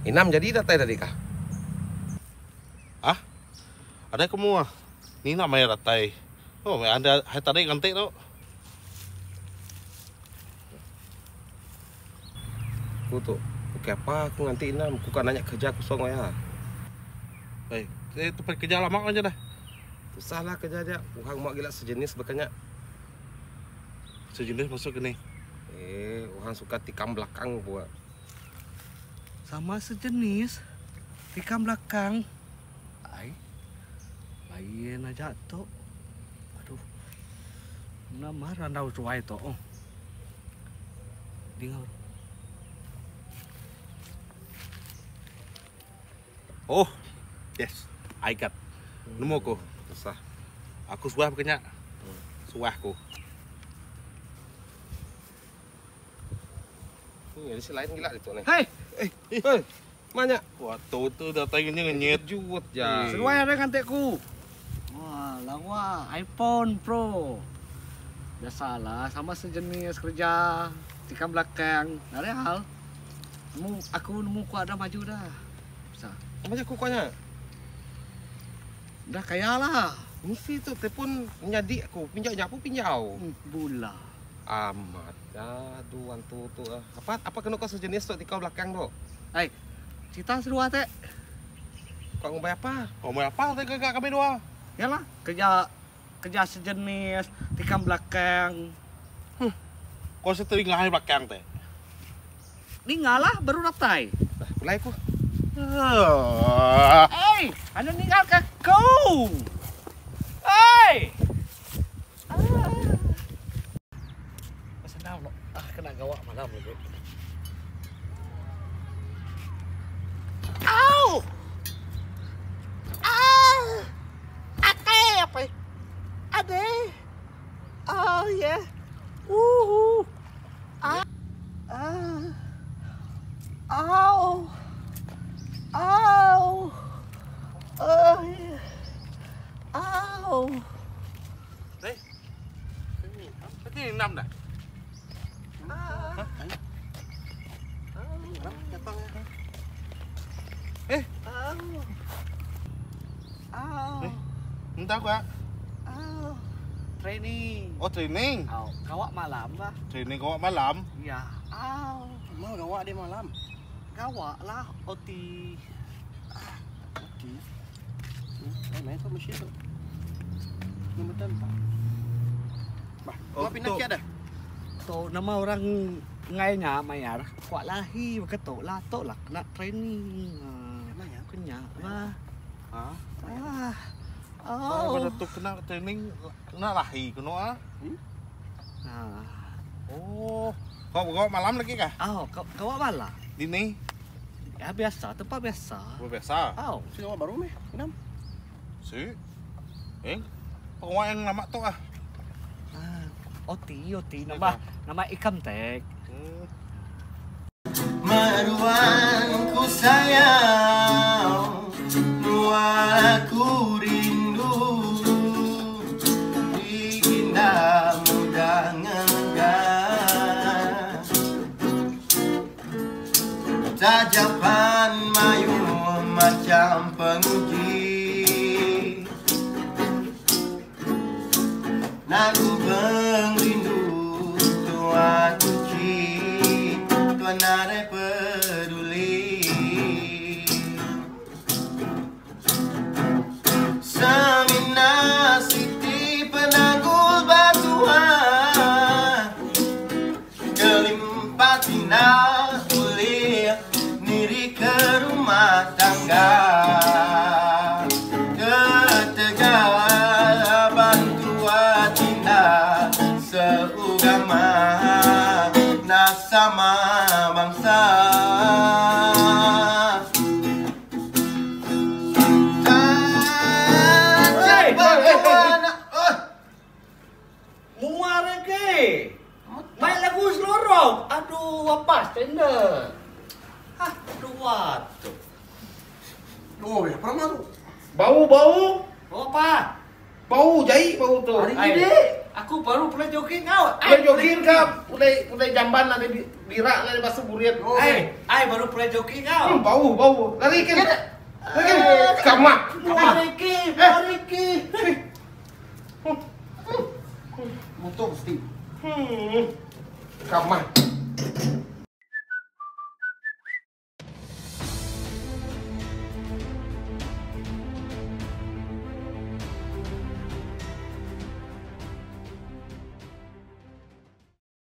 Inam jadi datai tadi kah? Ah, ada kamu ah. Ni namanya datai. Oh, ada hai tadi ganti tu. Aku tuh, oke apa aku nganti Inam, aku kan nanya kerja kosong ya. Tu pergi kerja lama aja dah. Susah lah kerja dia, orang mau gila sejenis bekanya. Sejenis masuk ke ni. Orang suka tikam belakang buat. Sama sejenis tikam belakang. Lain aja tuh. Aduh. Nama randau cuai tuh. Dengar. Oh, yes, I got. Nemu aku. Susah. Aku suah bekanya. Suah aku. Ini si lain gila itu nih. Hei, Mana? Wah, tu datainya ngenyet. Juwet ya. sesuai ada ngantekku. Wah, lawa iPhone Pro. Biasalah, sama sejenis kerja tikam belakang. Dari hal. Aku nemu ku ada maju dah. Bisa. Macam kukunya. Dah kaya lah. Mesti tu telepon nyadi aku, pinjaunya aku pinjau. Bula. Amat. Aduh, antu tu. Apa kena kau sejenis tu tikau belakang tu? Hai, kita seru teh. Kau ngomong apa? Oh, mau apa tadi kakak kami dua? Yalah, kerja sejenis tikam belakang. Kau setering lahir belakang teh. Ninggalah baru datai. Dah, mulai aku. Hei, anda ninggal ke kau. Hei. Senang loh. Kena gawak malam lagi. Au. Ate apa? Ade. Oh yeah. Au. Au. Oh yeah. Au. Đây. Cái gì nằm này? Entah gua. Training. Oh, training. Gawak malam lah. Training kau malam. Iya. Mau gawak di malam. Gawak lah. OT. Okey. Main tu mesin tu. Ni betul tak? Bah, kau pindah kiat dah. Tuh nama orang ngainya mayar. Kuat lahi begitu lah. Tuh lah kena training. Emangnya? Kenyak lah. Kau pada tu kena training kena lahi kena ah. Nah. Oh, kau malam lagi kah? Gawak malah. Di ni? Ya biasa, tempat biasa. Biasa. Si gawak baru meh. Enam. Si. Pengawal yang lama tu ah. OT nama Ikam Tek. Maruanku sayang, nuaku rindu, bikinda mudah ngegas. Tajapan mayu macam penguji, naku rindu tuan uji, tuan ada peduli. Semina siti penanggul batuan, kelimpatina kuliah niri ke rumah tangga. Ketegar bantuan cinta seugama nasama bangsa. Muar lagi. Main lagu selorong. Aduh, apa tenda? Aduh, waduh. Oh, ya pernah tu. Bau. Apa? Bau jahit bau tuh. Hari ini aku baru mulai jogging kau. Mulai jogging kah? Mulai jamban ada birak ada basuh burian. Ai baru mulai jogging kau. Bau. Lari kan. Lari kamar. Riki. Butuh mesti. Kamar.